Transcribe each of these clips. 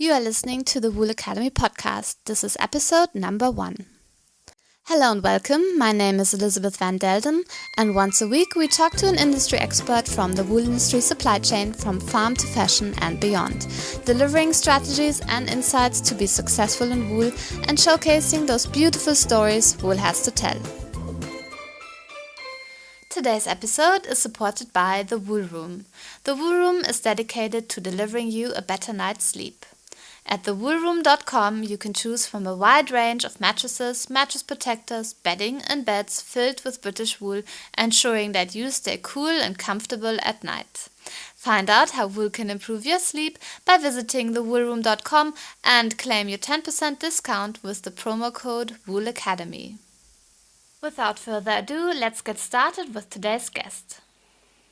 You are listening to the Wool Academy podcast. This is episode number 1. Hello and welcome. My name is Elisabeth van Delden, and once a week we talk to an industry expert from the wool industry supply chain from farm to fashion and beyond, delivering strategies and insights to be successful in wool and showcasing those beautiful stories wool has to tell. Today's episode is supported by The Wool Room. The Wool Room is dedicated to delivering you a better night's sleep. At thewoolroom.com you can choose from a wide range of mattresses, mattress protectors, bedding and beds filled with British wool, ensuring that you stay cool and comfortable at night. Find out how wool can improve your sleep by visiting thewoolroom.com and claim your 10% discount with the promo code WOOLACADEMY. Without further ado, let's get started with today's guest.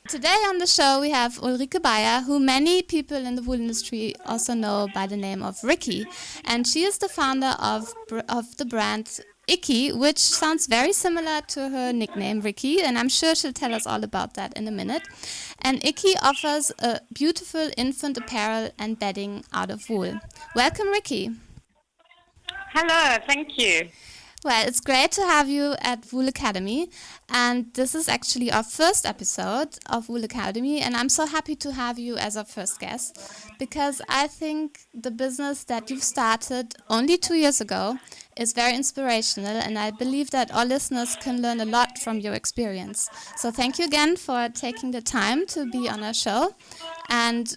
Today on the show we have Rikki Beier, who many people in the wool industry also know by the name of Rikki, and she is the founder of the brand Ikki, which sounds very similar to her nickname Rikki, and I'm sure she'll tell us all about that in a minute. And Ikki offers a beautiful infant apparel and bedding out of wool. Welcome, Rikki. Hello, thank you. Well, it's great to have you at Wool Academy, and this is actually our first episode of Wool Academy, and I'm so happy to have you as our first guest, because I think the business that you've started only 2 years ago is very inspirational, and I believe that our listeners can learn a lot from your experience. So thank you again for taking the time to be on our show. And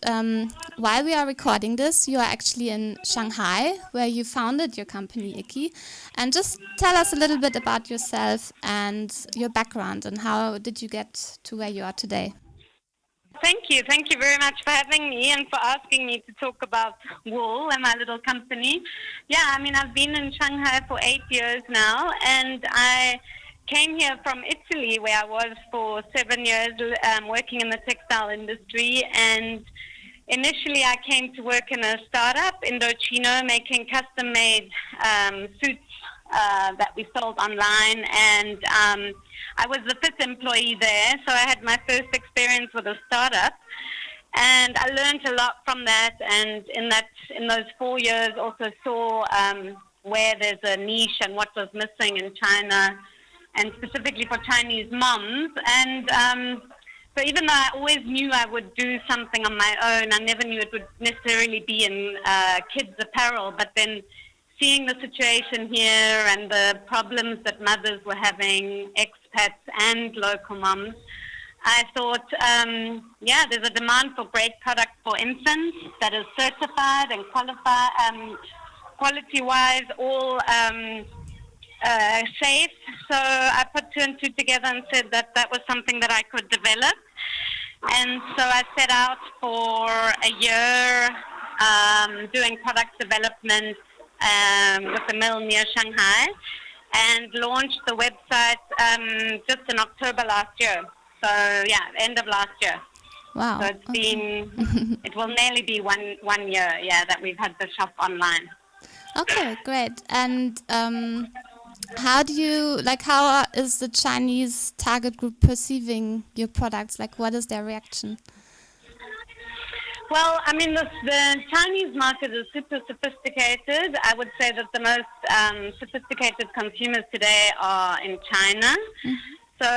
while we are recording this, you are actually in Shanghai, where you founded your company, Ikki. And just tell us a little bit about yourself and your background, and how did you get to where you are today? Thank you. Thank you very much for having me and for asking me to talk about wool and my little company. Yeah, I mean, I've been in Shanghai for 8 years now, and I came here from Italy, where I was for 7 years working in the textile industry. And initially I came to work in a startup, Indochino, making custom-made suits that we sold online. And I was the 5th employee there, so I had my first experience with a startup. And I learned a lot from that, and in those 4 years also saw where there's a niche and what was missing in China, and specifically for Chinese moms. And so even though I always knew I would do something on my own, I never knew it would necessarily be in kids' apparel. But then seeing the situation here and the problems that mothers were having, expats and local moms, I thought, there's a demand for great products for infants that is certified and qualified, quality-wise, all safe. So I put 2 and 2 together and said that was something that I could develop. And so I set out for a year doing product development with a mill near Shanghai, and launched the website just in October last year. So yeah, end of last year. Wow. So it's been, it will nearly be one year, that we've had the shop online. Okay, great. And how is the Chinese target group perceiving your products? Like, what is their reaction? Well, I mean, the Chinese market is super sophisticated. I would say that the most sophisticated consumers today are in China. Mm-hmm. So,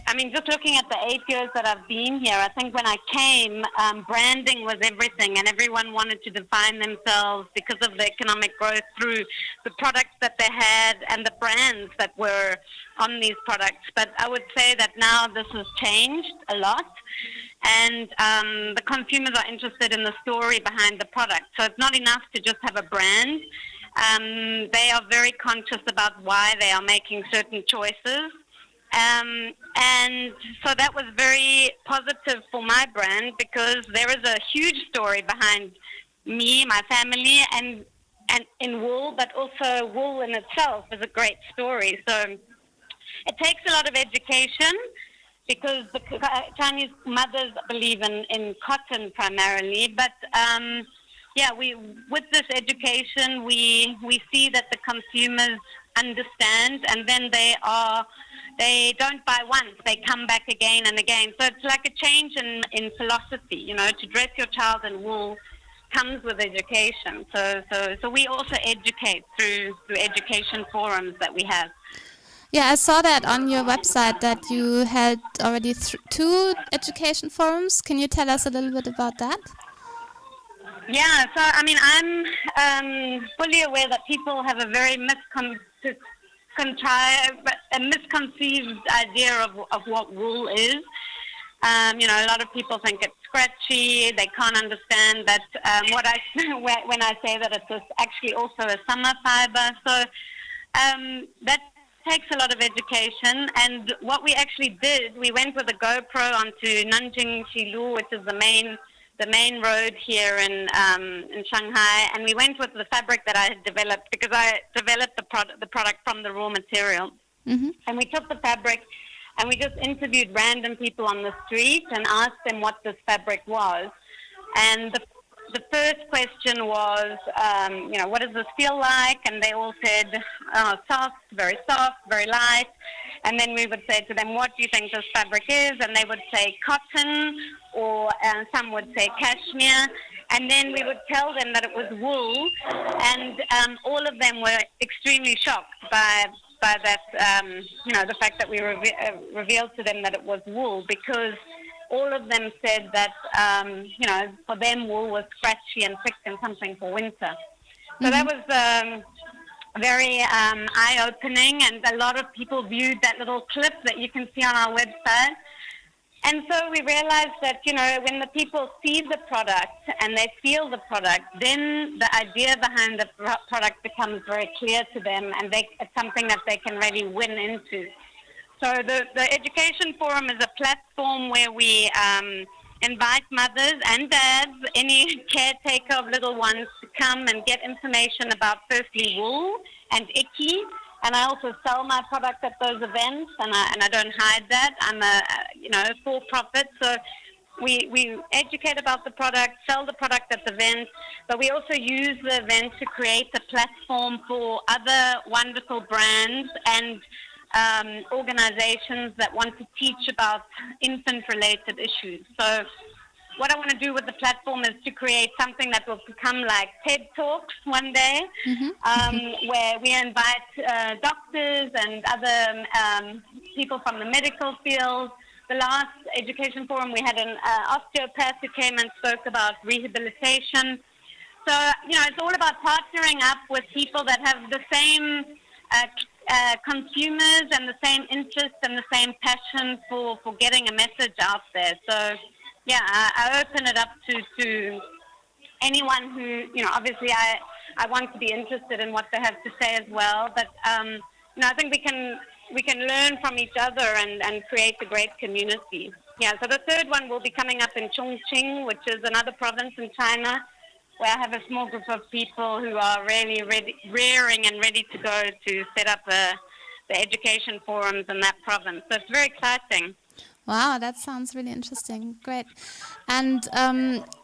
I mean, just looking at the 8 years that I've been here, I think when I came, branding was everything, and everyone wanted to define themselves because of the economic growth through the products that they had and the brands that were on these products. But I would say that now this has changed a lot, and the consumers are interested in the story behind the product. So it's not enough to just have a brand. They are very conscious about why they are making certain choices. And so that was very positive for my brand, because there is a huge story behind me, my family, and in wool, but also wool in itself is a great story. So it takes a lot of education, because the Chinese mothers believe in cotton primarily. But with this education, we see that the consumers understand, and then they don't buy once, they come back again and again. So it's like a change in philosophy, to dress your child in wool comes with education. So we also educate through education forums that we have. Yeah, I saw that on your website that you had already 2 education forums. Can you tell us a little bit about that? Yeah, so I mean, I'm fully aware that people have a very misconceived idea of what wool is. A lot of people think it's scratchy. They can't understand that when I say that it's actually also a summer fiber. So that takes a lot of education. And what we actually did, we went with a GoPro onto Nanjing Shilu, which is the main road here in Shanghai, and we went with the fabric that I had developed because I developed the product from the raw material. Mm-hmm. And we took the fabric and we just interviewed random people on the street and asked them what this fabric was. And the first question was, what does this feel like? And they all said, soft, very light. And then we would say to them, what do you think this fabric is? And they would say cotton, or some would say cashmere. And then we would tell them that it was wool. And all of them were extremely shocked by that, the fact that we revealed to them that it was wool, because all of them said that, for them wool was scratchy and thick and something for winter. So that was very eye-opening, and a lot of people viewed that little clip that you can see on our website. And so we realized that, when the people see the product and they feel the product, then the idea behind the product becomes very clear to them, and it's something that they can really win into. So the Education Forum is a platform where we invite mothers and dads, any caretaker of little ones, to come and get information about, firstly, wool and Ikki. And I also sell my product at those events, and I don't hide that. I'm a for-profit, so we educate about the product, sell the product at the event, but we also use the event to create a platform for other wonderful brands and organizations that want to teach about infant-related issues. So what I want to do with the platform is to create something that will become like TED Talks one day, where we invite doctors and other people from the medical field. The last education forum, we had an osteopath who came and spoke about rehabilitation. So, it's all about partnering up with people that have the same consumers and the same interest and the same passion for getting a message out there. So, yeah, I open it up to anyone who, obviously I want to be interested in what they have to say as well. But, I think we can learn from each other and create a great community. Yeah, so the third one will be coming up in Chongqing, which is another province in China, where I have a small group of people who are really rearing and ready to go to set up the education forums in that province. So it's very exciting. Wow, that sounds really interesting. Great. And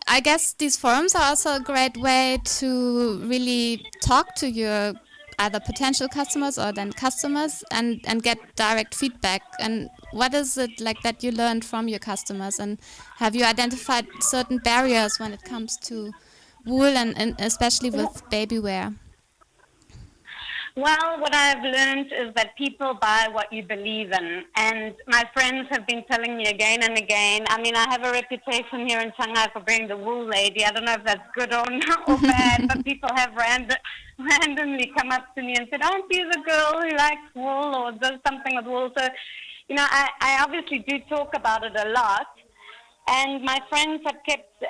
I guess these forums are also a great way to really talk to your either potential customers or then customers and get direct feedback. And what is it like that you learned from your customers? And have you identified certain barriers when it comes to wool and especially with baby wear? Well, what I've learned is that people buy what you believe in. And my friends have been telling me again and again. I mean, I have a reputation here in Shanghai for being the wool lady. I don't know if that's good or bad, but people have randomly come up to me and said, aren't you the girl who likes wool or does something with wool? So, I obviously do talk about it a lot. And my friends have kept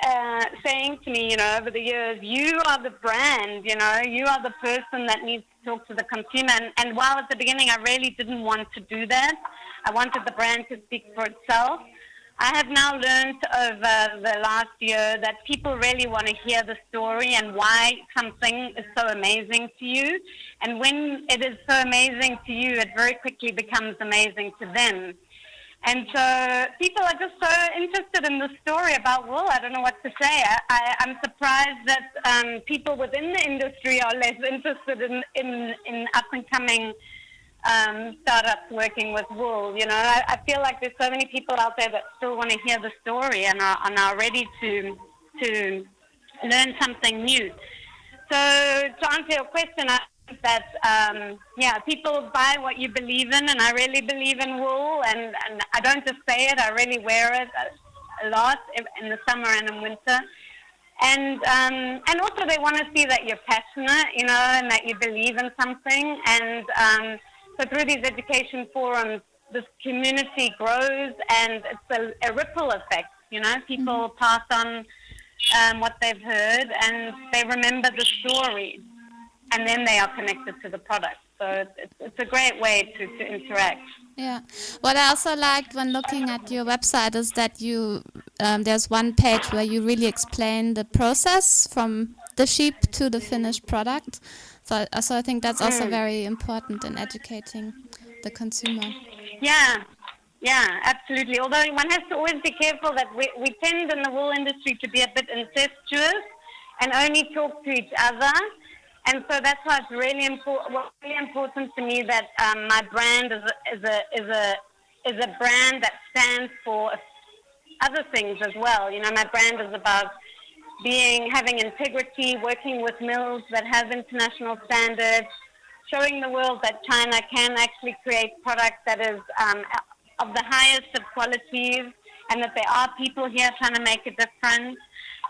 saying to me, over the years, you are the brand, you are the person that needs to talk to the consumer. And while at the beginning I really didn't want to do that, I wanted the brand to speak for itself. I have now learned over the last year that people really want to hear the story and why something is so amazing to you. And when it is so amazing to you, it very quickly becomes amazing to them. And so people are just so interested in the story about wool. I don't know what to say. I'm surprised that people within the industry are less interested in up-and-coming startups working with wool. I feel like there's so many people out there that still want to hear the story and are ready to learn something new. So to answer your question, I think that people buy what you believe in, and I really believe in wool, and I don't just say it, I really wear it a lot in the summer and in winter. And also they want to see that you're passionate, and that you believe in something. And so through these education forums, this community grows, and it's a ripple effect. People pass on what they've heard, and they remember the story, and then they are connected to the product. So it's a great way to interact. Yeah. What I also liked when looking at your website is that you there's one page where you really explain the process from the sheep to the finished product. So I think that's also very important in educating the consumer. Yeah, absolutely. Although one has to always be careful that we tend in the wool industry to be a bit incestuous and only talk to each other. And so that's why it's really important to me that my brand is a brand that stands for other things as well. My brand is about having integrity, working with mills that have international standards, showing the world that China can actually create products that is of the highest of qualities, and that there are people here trying to make a difference.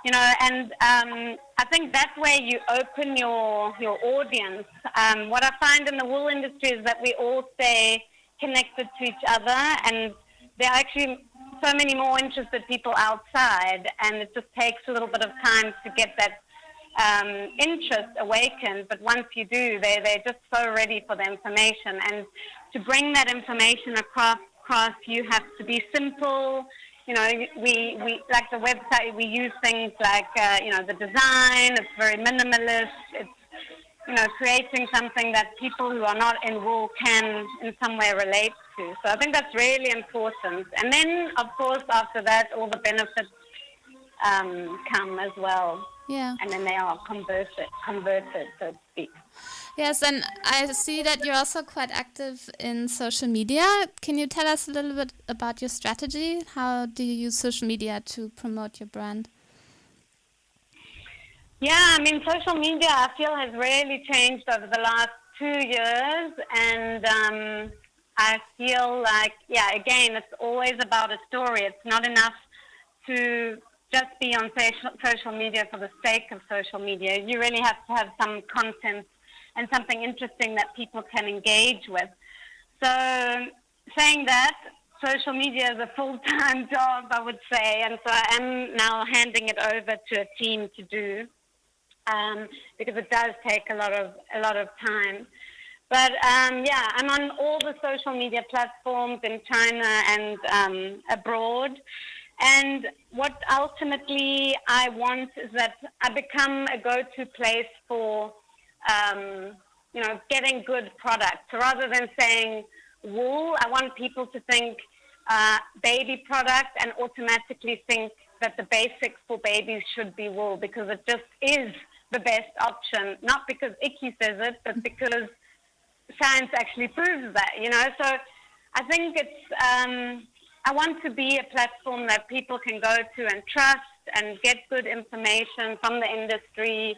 And I think that way you open your audience. What I find in the wool industry is that we all stay connected to each other, and there are actually so many more interested people outside, and it just takes a little bit of time to get that interest awakened. But once you do, they're just so ready for the information. And to bring that information across, you have to be simple. We like the website, we use things like, the design, it's very minimalist. It's, creating something that people who are not in wool can in some way relate to. So I think that's really important. And then, of course, after that, all the benefits come as well. Yeah. And then they are converted, so to speak. Yes, and I see that you're also quite active in social media. Can you tell us a little bit about your strategy? How do you use social media to promote your brand? Yeah, social media, I feel, has really changed over the last 2 years. And I feel like, again, it's always about a story. It's not enough to just be on social media for the sake of social media. You really have to have some content and something interesting that people can engage with. So saying that, social media is a full-time job, I would say, and so I am now handing it over to a team to do, because it does take a lot of time. But I'm on all the social media platforms in China and abroad. And what ultimately I want is that I become a go-to place for getting good products. So rather than saying wool, I want people to think baby product and automatically think that the basics for babies should be wool, because it just is the best option. Not because Ikki says it, but because science actually proves that, So I think it's, I want to be a platform that people can go to and trust and get good information from the industry,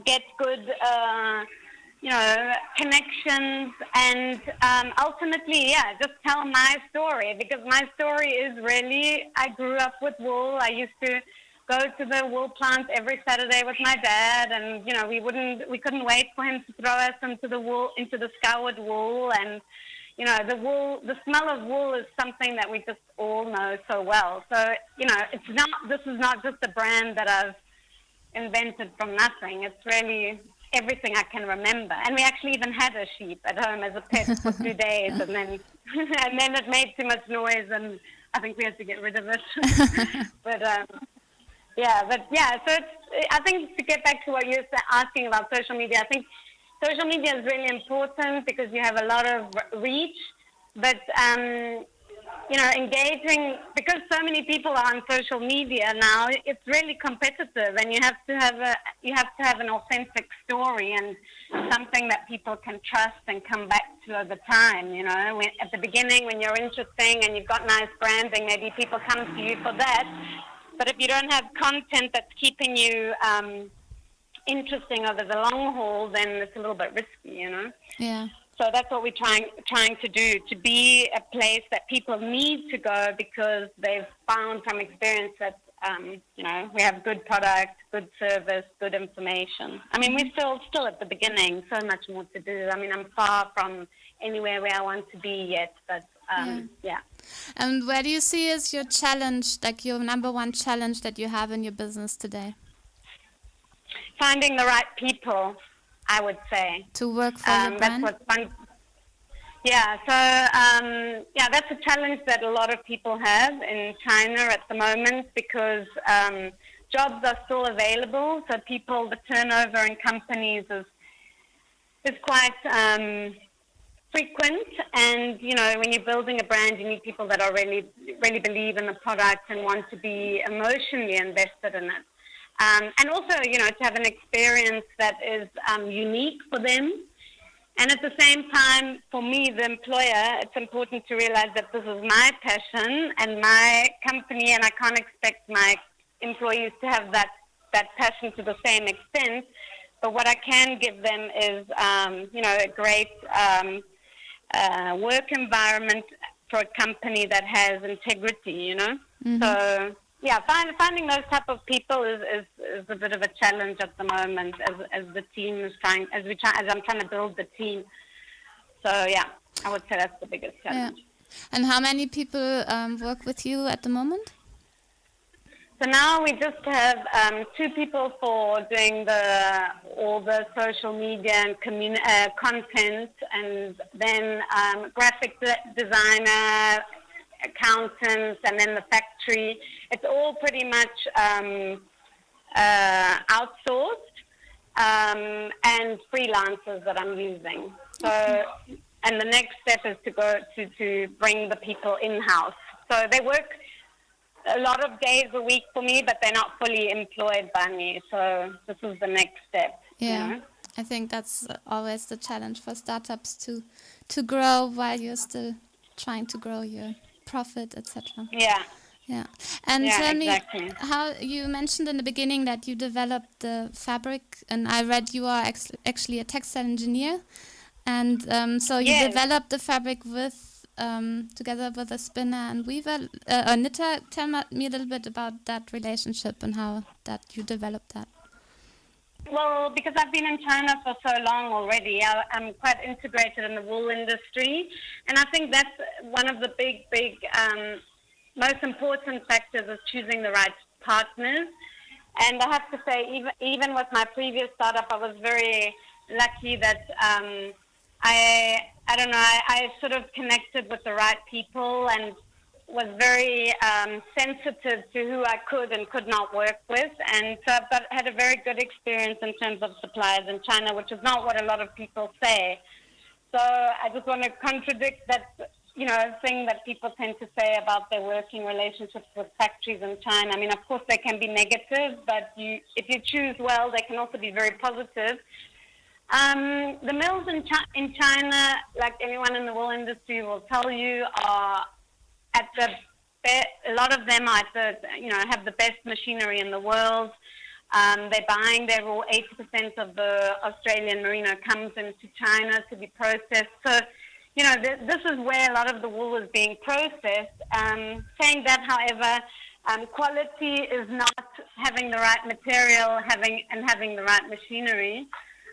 get good, connections, and ultimately, just tell my story, because my story is really, I grew up with wool. I used to go to the wool plant every Saturday with my dad, and we couldn't wait for him to throw us into the scoured wool. And the smell of wool is something that we just all know so well. So this is not just a brand that I've invented from nothing. It's really everything I can remember. And we actually even had a sheep at home as a pet for 2 days, and then it made too much noise, and I think we had to get rid of it. So I think, to get back to what you're asking about social media, I think social media is really important because you have a lot of reach, but engaging, because so many people are on social media now, it's really competitive, and you have to have an authentic story and something that people can trust and come back to over time. At the beginning, when you're interesting and you've got nice branding, maybe people come to you for that. But if you don't have content that's keeping you interesting over the long haul, then it's a little bit risky, you know. Yeah. So that's what we're trying to do, to be a place that people need to go because they've found from experience that, you know, we have good product, good service, good information. I mean, we're still at the beginning, so much more to do. I mean, I'm far from anywhere where I want to be yet, but yeah. And where do you see is your challenge, like your number one challenge that you have in your business today? Finding the right people, I would say. To work for your brand? That's what's fun. Yeah, so yeah, that's a challenge that a lot of people have in China at the moment because jobs are still available. So the turnover in companies is quite frequent. And, you know, when you're building a brand, you need people that are really believe in the product and want to be emotionally invested in it. And also, you know, to have an experience that is unique for them. And at the same time, for me, the employer, it's important to realize that this is my passion and my company, and I can't expect my employees to have that passion to the same extent. But what I can give them is, you know, a great work environment for a company that has integrity, you know. Mm-hmm. So, yeah, finding those type of people is a bit of a challenge at the moment as the team is as I'm trying to build the team. So yeah, I would say that's the biggest challenge. Yeah. And how many people work with you at the moment? So now we just have 2 people for doing all the social media and content, and then graphic designer, accountants, and then the factory. It's all pretty much outsourced and freelancers that I'm using. So, and the next step is to go to bring the people in-house. So they work a lot of days a week for me, but they're not fully employed by me. So this is the next step. Yeah, you know? I think that's always the challenge for startups to grow while you're still trying to grow your profit, etc. Yeah. Yeah. And yeah, tell exactly. me how you mentioned in the beginning that you developed the fabric, and I read you are actually a textile engineer, and so you developed the fabric with together with a spinner and weaver, a knitter. Tell me a little bit about that relationship and how that you developed that. Well, because I've been in China for so long already, I'm quite integrated in the wool industry. And I think that's one of the big, most important factors is choosing the right partners. And I have to say, even with my previous startup, I was very lucky that I don't know, I sort of connected with the right people and was very sensitive to who I could and could not work with. And so I've had a very good experience in terms of suppliers in China, which is not what a lot of people say. So I just want to contradict that, you know, thing that people tend to say about their working relationships with factories in China. I mean, of course, they can be negative, but if you choose well, they can also be very positive. The mills in China, like anyone in the wool industry will tell you, are at a lot of them are have the best machinery in the world. They're buying their wool. 80% of the Australian merino comes into China to be processed. So, you know, this is where a lot of the wool is being processed. Saying that, however, quality is not having the right material, having the right machinery.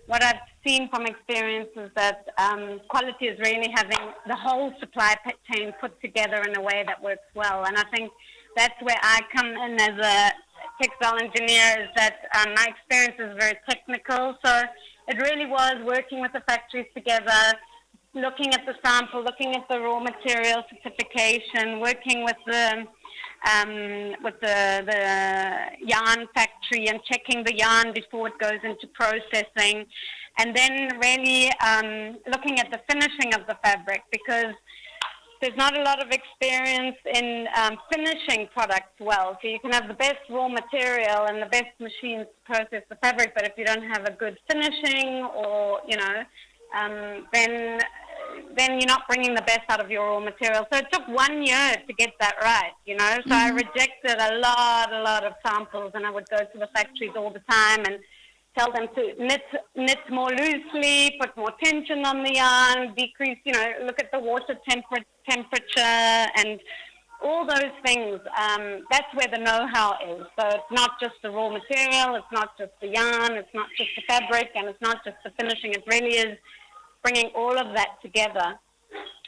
What I've seen from experience is that quality is really having the whole supply chain put together in a way that works well. And I think that's where I come in as a textile engineer, is that my experience is very technical. So it really was working with the factories together, looking at the sample, looking at the raw material certification, working with the yarn factory and checking the yarn before it goes into processing, and then really looking at the finishing of the fabric, because there's not a lot of experience in finishing products well. So you can have the best raw material and the best machines to process the fabric, but if you don't have a good finishing, or then then you're not bringing the best out of your raw material. So it took 1 year to get that right, So I rejected a lot of samples, and I would go to the factories all the time and tell them to knit more loosely, put more tension on the yarn, decrease, look at the water temperature and all those things. That's where the know-how is. So it's not just the raw material, it's not just the yarn, it's not just the fabric, and it's not just the finishing. It really is bringing all of that together.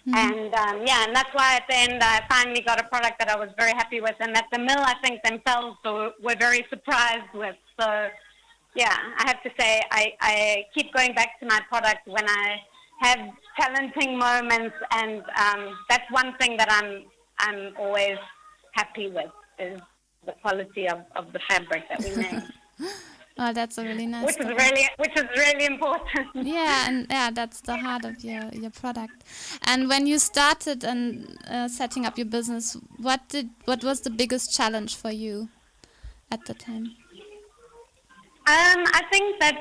And and that's why at the end I finally got a product that I was very happy with, and that the mill, I think, themselves were very surprised with. So yeah, I have to say I keep going back to my product when I have challenging moments, and that's one thing that I'm always happy with, is the quality of the fabric that we make. Oh, that's a really nice. Which is really important. Yeah, and that's the heart of your product. And when you started and setting up your business, what was the biggest challenge for you at the time? I think that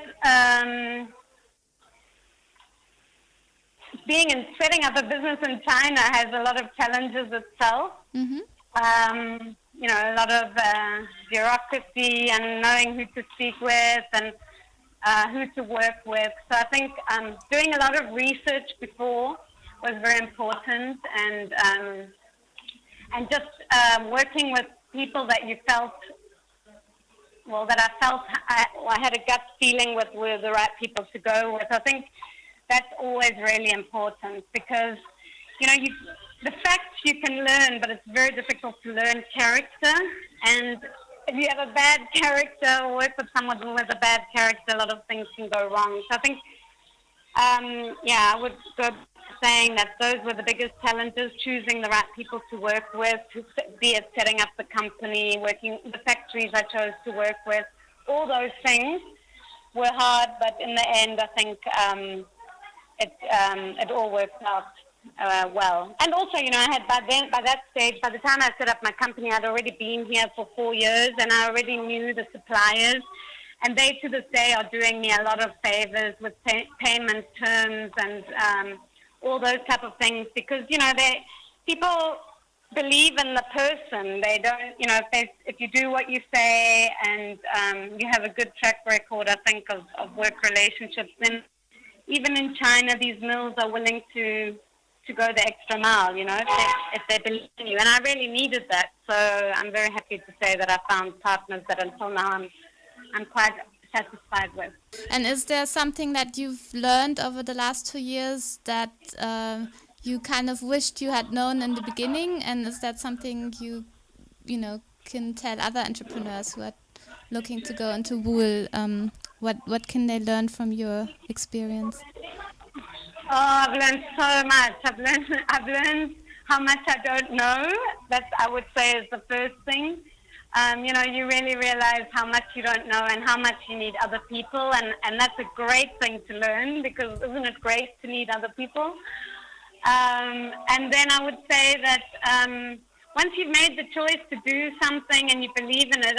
setting up a business in China has a lot of challenges itself. A lot of bureaucracy and knowing who to speak with and who to work with. So I think doing a lot of research before was very important, and just working with people that you felt, I had a gut feeling with were the right people to go with. I think that's always really important, because the facts you can learn, but it's very difficult to learn character. And if you have a bad character or work with someone who has a bad character, a lot of things can go wrong. So I think, I would go saying that those were the biggest challenges: choosing the right people to work with, be it setting up the company, working the factories I chose to work with. All those things were hard, but in the end, I think it all worked out well. And also, I had by that stage, by the time I set up my company, I'd already been here for 4 years, and I already knew the suppliers, and they to this day are doing me a lot of favors with payment terms and all those type of things, because people believe in the person. They don't, if you do what you say and you have a good track record, I think, of work relationships, then even in China, these mills are willing to go the extra mile, if they believe in you. And I really needed that. So I'm very happy to say that I found partners that until now I'm quite satisfied with. And is there something that you've learned over the last 2 years that you kind of wished you had known in the beginning? And is that something you can tell other entrepreneurs who are looking to go into wool? What can they learn from your experience? Oh, I've learned so much. I've learned how much I don't know. That, I would say, is the first thing. You really realize how much you don't know and how much you need other people, and that's a great thing to learn, because isn't it great to need other people? And then I would say that once you've made the choice to do something and you believe in it,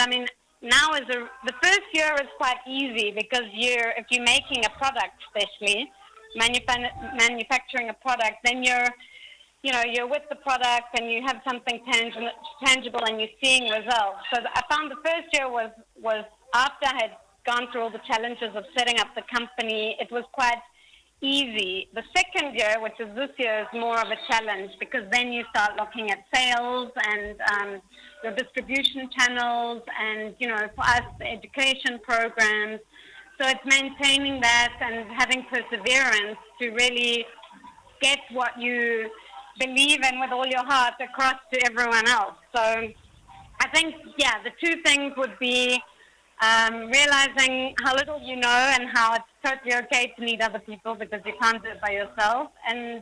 now the first year is quite easy, because if you're making a product, especially manufacturing a product, then you're with the product and you have something tangible and you're seeing results. So I found the first year was after I had gone through all the challenges of setting up the company, it was quite easy. The second year, which is this year, is more of a challenge, because then you start looking at sales and your distribution channels and, for us, the education programs. So it's maintaining that and having perseverance to really get what you believe in with all your heart across to everyone else. So I think, the two things would be realizing how little you know and how it's totally okay to need other people, because you can't do it by yourself. And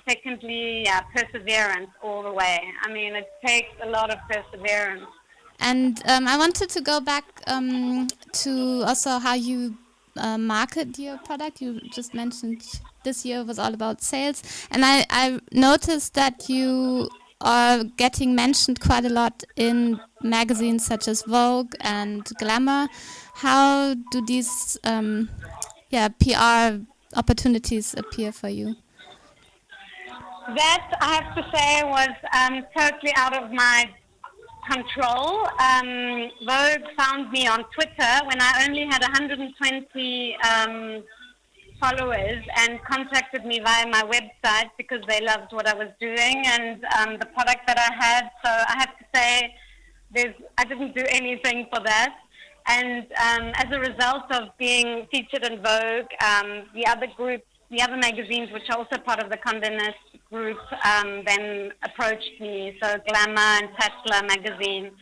secondly, perseverance all the way. It takes a lot of perseverance. And I wanted to go back to also how you market your product. You just mentioned this year was all about sales. And I noticed that you are getting mentioned quite a lot in magazines such as Vogue and Glamour. How do these PR opportunities appear for you? That, I have to say, was totally out of my control. Vogue found me on Twitter when I only had 120 followers and contacted me via my website because they loved what I was doing and the product that I had. So I have to say I didn't do anything for that. And as a result of being featured in Vogue, the other magazines, which are also part of the Condé Nast group, then approached me. So Glamour and Tatler magazine.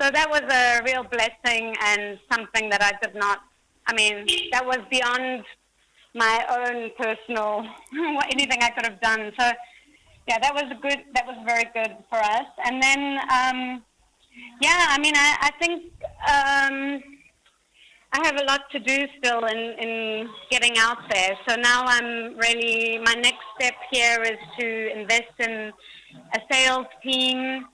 So that was a real blessing and something that I did not, that was beyond my own personal, anything I could have done. So yeah, that was very good for us. And then, I think I have a lot to do still in getting out there. So now my next step here is to invest in a sales team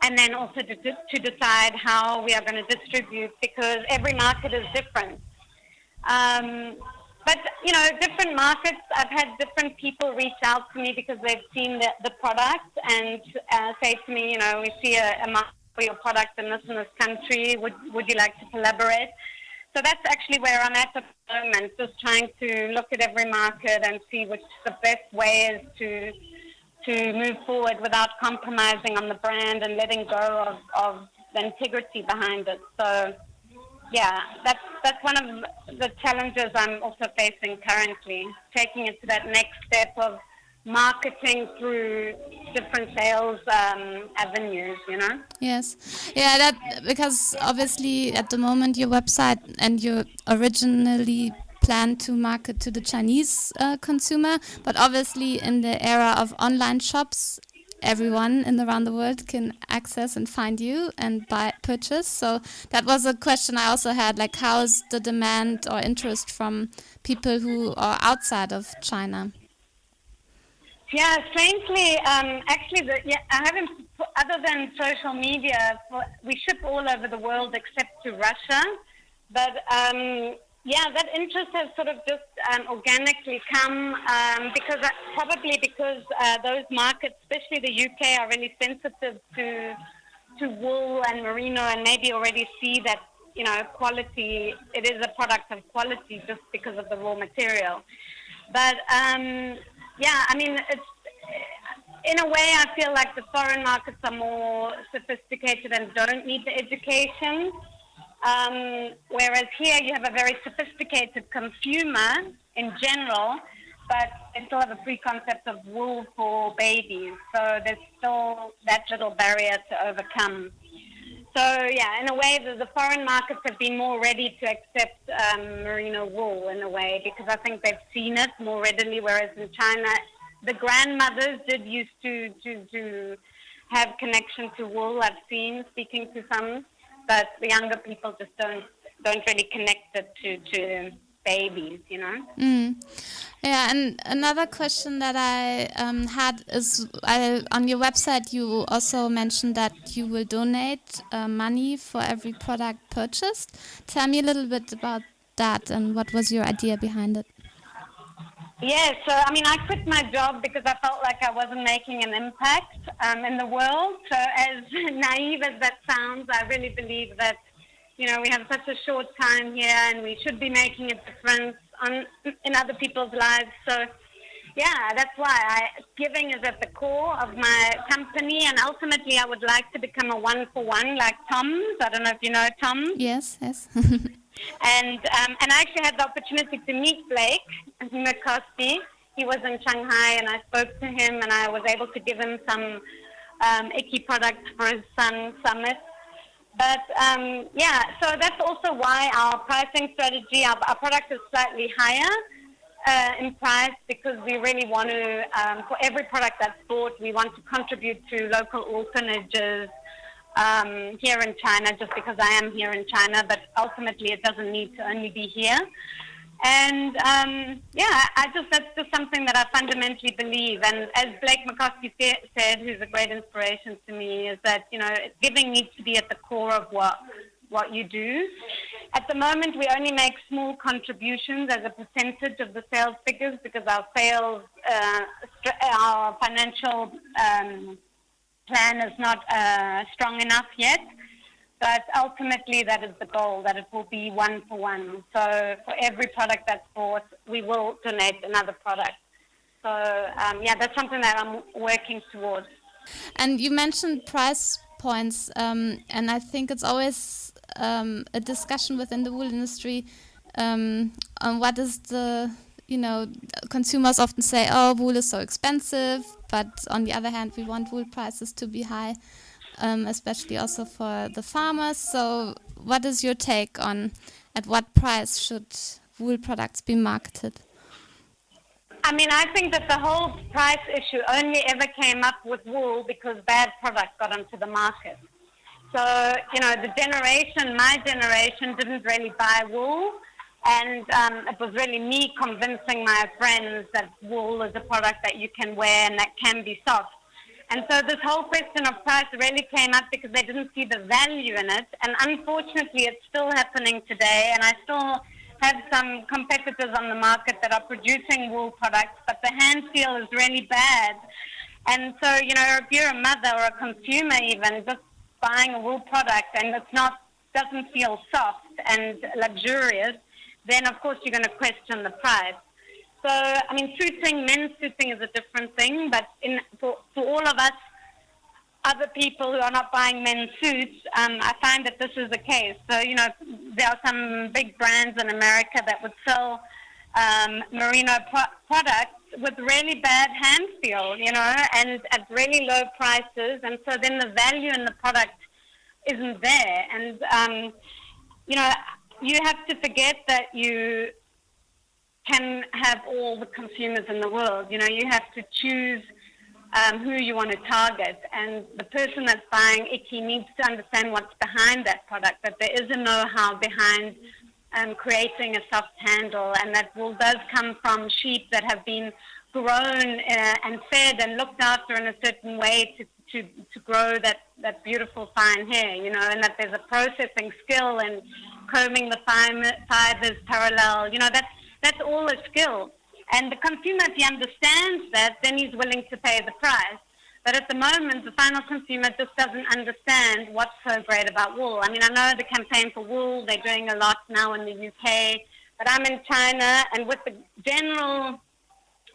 and then also to decide how we are going to distribute because every market is different. But, different markets, I've had different people reach out to me because they've seen the product and say to me, we see a market for your product in this country. Would you like to collaborate? So that's actually where I'm at the moment, just trying to look at every market and see which the best way is to move forward without compromising on the brand and letting go of the integrity behind it. So, yeah, that's one of the challenges I'm also facing currently, taking it to that next step of marketing through different sales avenues, Yes. Yeah, that because obviously at the moment your website and you originally planned to market to the Chinese consumer, but obviously in the era of online shops, everyone around the world can access and find you and purchase. So that was a question I also had, like how's the demand or interest from people who are outside of China? Yeah, strangely, actually, I haven't, other than social media, we ship all over the world except to Russia. But that interest has sort of just organically come probably because those markets, especially the UK, are really sensitive to wool and merino and maybe already see that, quality, it is a product of quality just because of the raw material. But it's in a way I feel like the foreign markets are more sophisticated and don't need the education. Whereas here you have a very sophisticated consumer in general, but they still have a preconcept of wool for babies. So there's still that little barrier to overcome. So yeah, in a way, the foreign markets have been more ready to accept merino wool in a way because I think they've seen it more readily. Whereas in China, the grandmothers did used to have connection to wool. I've seen speaking to some, but the younger people just don't really connect it to babies, Yeah, and another question that I had is on your website you also mentioned that you will donate money for every product purchased. Tell me a little bit about that and what was your idea behind it? Yeah, so I quit my job because I felt like I wasn't making an impact in the world. So as naive as that sounds, I really believe that we have such a short time here and we should be making a difference in other people's lives. So, yeah, that's why giving is at the core of my company. And ultimately, I would like to become a one-for-one like Tom's. I don't know if you know Tom's. Yes. And I actually had the opportunity to meet Blake McCoskey. He was in Shanghai and I spoke to him and I was able to give him some Ikki products for his son's summit. But so that's also why our pricing strategy, our product is slightly higher in price because we really want to, for every product that's bought, we want to contribute to local orphanages here in China just because I am here in China, but ultimately it doesn't need to only be here. And that's just something that I fundamentally believe. And as Blake McCoskey said, who's a great inspiration to me, is that, giving needs to be at the core of what what you do. At the moment, we only make small contributions as a percentage of the sales figures because our sales, our financial plan is not strong enough yet. But ultimately, that is the goal, that it will be 1-for-1. So for every product that's bought, we will donate another product. So, that's something that I'm working towards. And you mentioned price points, and I think it's always a discussion within the wool industry on what is the, consumers often say, oh, wool is so expensive, but on the other hand, we want wool prices to be high, especially also for the farmers. So what is your take on at what price should wool products be marketed? I mean, I think that the whole price issue only ever came up with wool because bad products got onto the market. So, my generation didn't really buy wool, and it was really me convincing my friends that wool is a product that you can wear and that can be soft. And so this whole question of price really came up because they didn't see the value in it, and unfortunately it's still happening today, and I still have some competitors on the market that are producing wool products, but the hand feel is really bad. And so, if you're a mother or a consumer even, just buying a wool product and doesn't feel soft and luxurious, then of course you're going to question the price. So, I mean, men's suiting is a different thing, but for all of us other people who are not buying men's suits, I find that this is the case. So, there are some big brands in America that would sell merino products with really bad hand feel, and at really low prices. And so then the value in the product isn't there. And, you have to forget that you can have all the consumers in the world. You have to choose who you want to target, and the person that's buying Ikki needs to understand what's behind that product, that there is a know-how behind creating a soft handle, and that wool does come from sheep that have been grown and fed and looked after in a certain way to grow that beautiful fine hair, and that there's a processing skill in combing the fibers parallel, that's all a skill. And the consumer, if he understands that, then he's willing to pay the price. But at the moment, the final consumer just doesn't understand what's so great about wool. I mean, I know the campaign for wool, they're doing a lot now in the UK, but I'm in China, and with the general,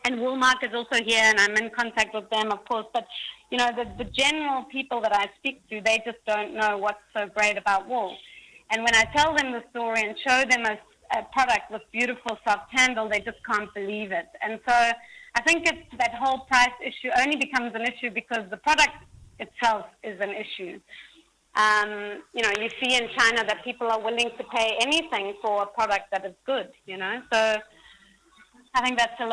and wool market's also here, and I'm in contact with them, of course, but, the general people that I speak to, they just don't know what's so great about wool. And when I tell them the story and show them a product with beautiful soft handle, they just can't believe it. And so I think that whole price issue only becomes an issue because the product itself is an issue. You see in China that people are willing to pay anything for a product that is good, So I think that's a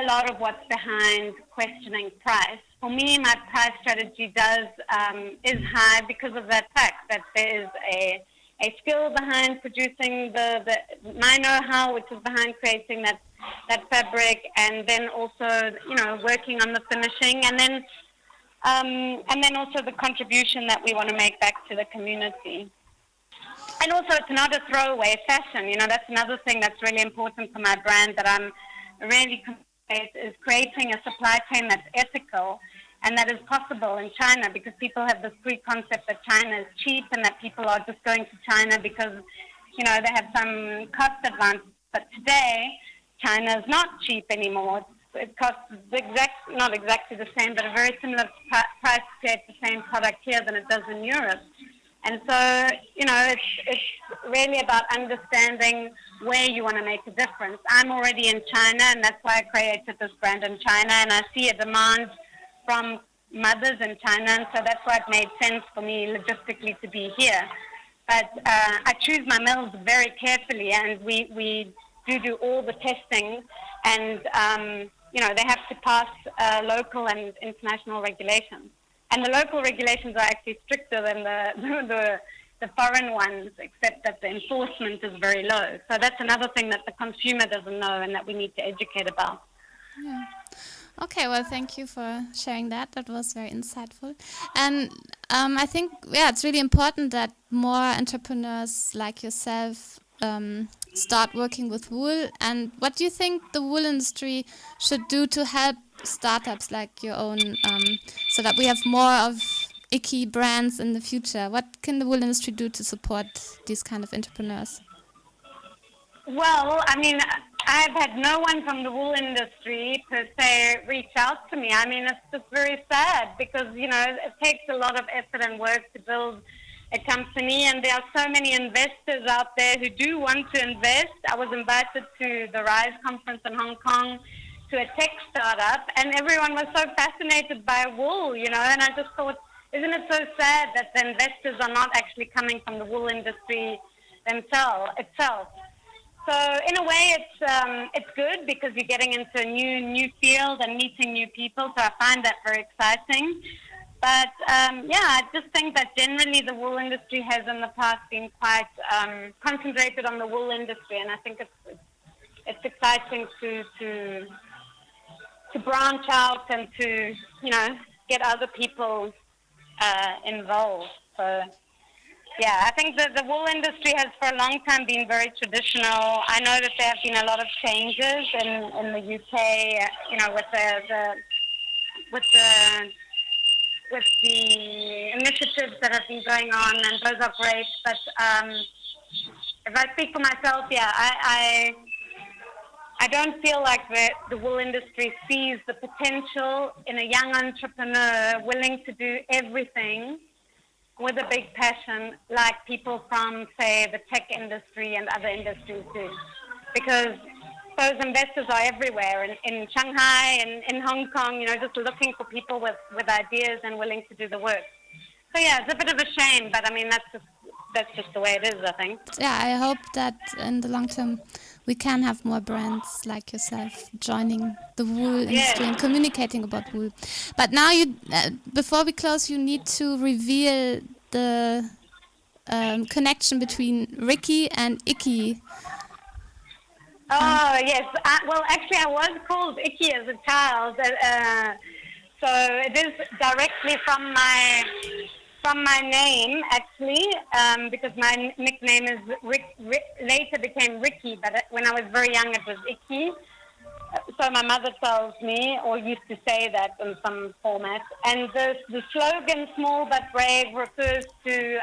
lot of what's behind questioning price. For me, my price strategy is high because of that fact that there is a skill behind producing my know-how, which is behind creating that fabric, and then also, working on the finishing, and then also the contribution that we want to make back to the community. And also, it's not a throwaway fashion. That's another thing that's really important for my brand that I'm really committed is creating a supply chain that's ethical. And that is possible in China because people have this pre-concept that China is cheap and that people are just going to China because, they have some cost advantage. But today, China is not cheap anymore. It costs not exactly the same, but a very similar price to create the same product here than it does in Europe. And so, it's really about understanding where you want to make a difference. I'm already in China, and that's why I created this brand in China, and I see a demand from mothers in China, and so that's why it made sense for me logistically to be here. But I choose my mills very carefully, and we do all the testing, and they have to pass local and international regulations. And the local regulations are actually stricter than the foreign ones, except that the enforcement is very low. So that's another thing that the consumer doesn't know and that we need to educate about. Yeah. Okay, well, thank you for sharing that. That was very insightful. And I think, yeah, it's really important that more entrepreneurs like yourself start working with wool. And what do you think the wool industry should do to help startups like your own, so that we have more of Ikki brands in the future? What can the wool industry do to support these kind of entrepreneurs? Well, I mean, I've had no one from the wool industry per se reach out to me. I mean, it's just very sad because, it takes a lot of effort and work to build a company, and there are so many investors out there who do want to invest. I was invited to the Rise conference in Hong Kong to a tech startup, and everyone was so fascinated by wool, and I just thought, isn't it so sad that the investors are not actually coming from the wool industry itself? So in a way, it's good because you're getting into a new field and meeting new people. So I find that very exciting. But I just think that generally the wool industry has in the past been quite concentrated on the wool industry, and I think it's exciting to branch out and to get other people involved. So. Yeah, I think that the wool industry has for a long time been very traditional. I know that there have been a lot of changes in the UK, with with the initiatives that have been going on, and those are great. But if I speak for myself, I don't feel like the wool industry sees the potential in a young entrepreneur willing to do everything with a big passion, like people from, say, the tech industry and other industries do. Because those investors are everywhere, in Shanghai and in Hong Kong, just looking for people with ideas and willing to do the work. So yeah, it's a bit of a shame, but I mean, that's just the way it is, I think. Yeah, I hope that in the long term we can have more brands like yourself joining the wool industry and communicating about wool. But now, before we close, you need to reveal the connection between Rikki and Ikki. Oh, yes. Well, actually, I was called Ikki as a child. So it is directly from my name, actually, because my nickname is later became Rikki, but when I was very young, it was Ikki. So my mother tells me, or used to say that in some format. And the slogan "Small But Brave" refers to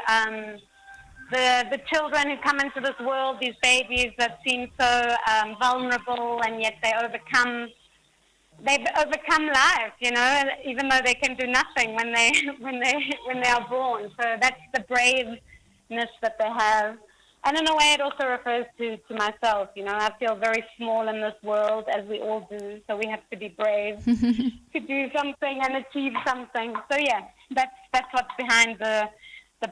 the children who come into this world, these babies that seem so vulnerable, and yet they've overcome life, even though they can do nothing when they are born. So that's the braveness that they have. And in a way, it also refers to myself. I feel very small in this world, as we all do. So we have to be brave to do something and achieve something. So yeah, that's what's behind the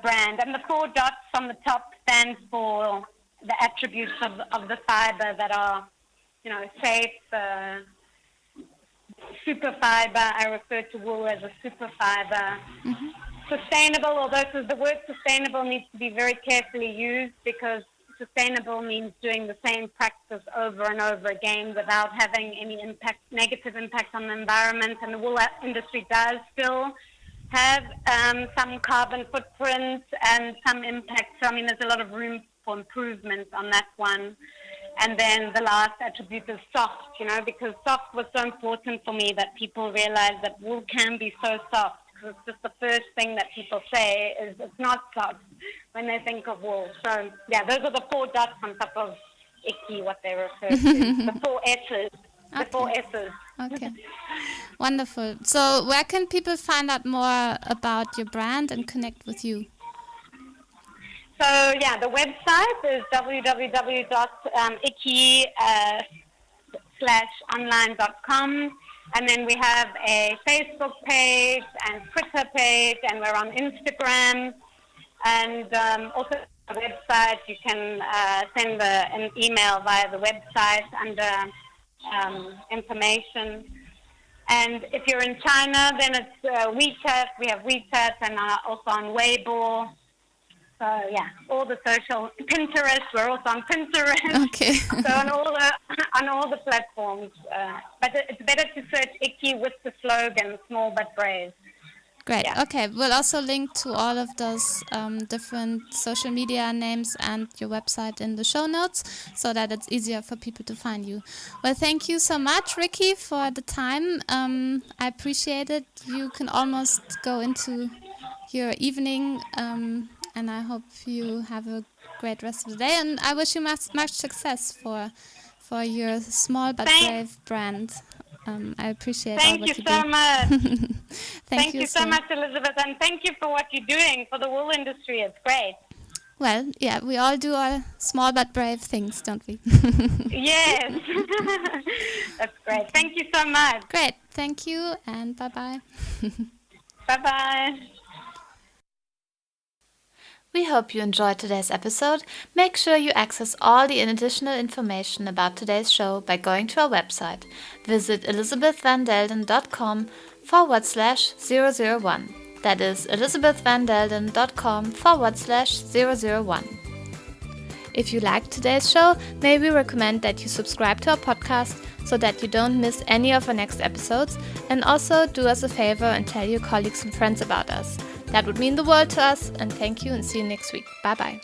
brand. And the 4 dots on the top stand for the attributes of the fiber that are, safe, super fiber. I refer to wool as a super fiber. Mm-hmm. Sustainable, although the word sustainable needs to be very carefully used, because sustainable means doing the same practice over and over again without having any negative impact on the environment. And the wool industry does still have some carbon footprint and some impact. So, I mean, there's a lot of room for improvement on that one. And then the last attribute is soft, because soft was so important for me, that people realize that wool can be so soft. Because it's just the first thing that people say is it's not soft when they think of wool. So, yeah, those are the 4 dots on top of Ikki, what they refer to. The 4 S's. The 4 S's. Okay. Wonderful. So where can people find out more about your brand and connect with you? So, yeah, the website is www.ikki/online.com. And then we have a Facebook page and Twitter page, and we're on Instagram. And also the website, you can send an email via the website under information. And if you're in China, then it's WeChat. We have WeChat, and also on Weibo. So yeah, all the social Pinterest. We're also on Pinterest. Okay. So on all the platforms. But it's better to search Ikki with the slogan "Small But Brave." Great. Yeah. Okay. We'll also link to all of those different social media names and your website in the show notes so that it's easier for people to find you. Well, thank you so much, Rikki, for the time. I appreciate it. You can almost go into your evening, and I hope you have a great rest of the day. And I wish you much success for your Small But Brave brand. I appreciate all what you do. Thank you so much. Thank you so much, Elisabeth, and thank you for what you're doing for the wool industry. It's great. Well, yeah, we all do our small but brave things, don't we? Yes. That's great. Thank you so much. Great. Thank you, and bye-bye. Bye-bye. We hope you enjoyed today's episode. Make sure you access all the additional information about today's show by going to our website. Visit elisabethvandelden.com/001. That is elisabethvandelden.com/001. If you liked today's show, may we recommend that you subscribe to our podcast so that you don't miss any of our next episodes, and also do us a favor and tell your colleagues and friends about us. That would mean the world to us, and thank you and see you next week. Bye bye.